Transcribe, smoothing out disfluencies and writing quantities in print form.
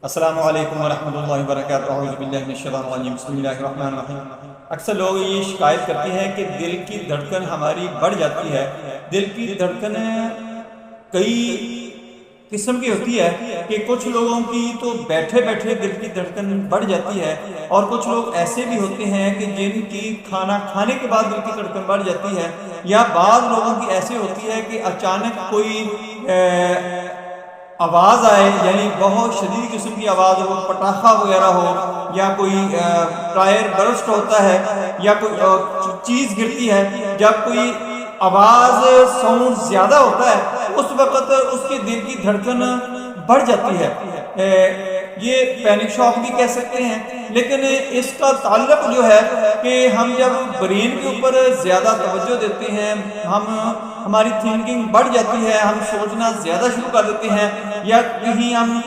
السلام علیکم ورحمۃ اللہ وبرکاتہ۔ اعوذ باللہ من الشیطان الرجیم، بسم اللہ الرحمن الرحیم۔ اکثر لوگ یہ شکایت کرتے ہیں کہ دل کی دھڑکن ہماری بڑھ جاتی ہے۔ دل کی دھڑکن کئی قسم کی ہوتی ہے کہ کچھ لوگوں کی تو بیٹھے بیٹھے دل کی دھڑکن بڑھ جاتی ہے، اور کچھ لوگ ایسے بھی ہوتے ہیں کہ جن کی کھانا کھانے کے بعد دل کی دھڑکن بڑھ جاتی ہے، یا بعض لوگوں کی ایسے ہوتی ہے کہ اچانک کوئی آواز آئے، یعنی بہت شدید قسم کی آواز ہو، پٹاخہ وغیرہ ہو، یا کوئی ٹائر برسٹ ہوتا ہے، یا کوئی چیز گرتی ہے، جب کوئی آواز ساؤنڈ زیادہ ہوتا ہے اس وقت اس کے دل کی دھڑکن بڑھ جاتی ہے۔ یہ پینک شاک بھی کہہ سکتے ہیں، لیکن اس کا تعلق جو ہے کہ ہم جب برین کے اوپر زیادہ توجہ دیتے ہیں، ہماری تھنکنگ بڑھ جاتی ہے، ہم سوچنا زیادہ شروع کر دیتے ہیں، یا کہیں ہم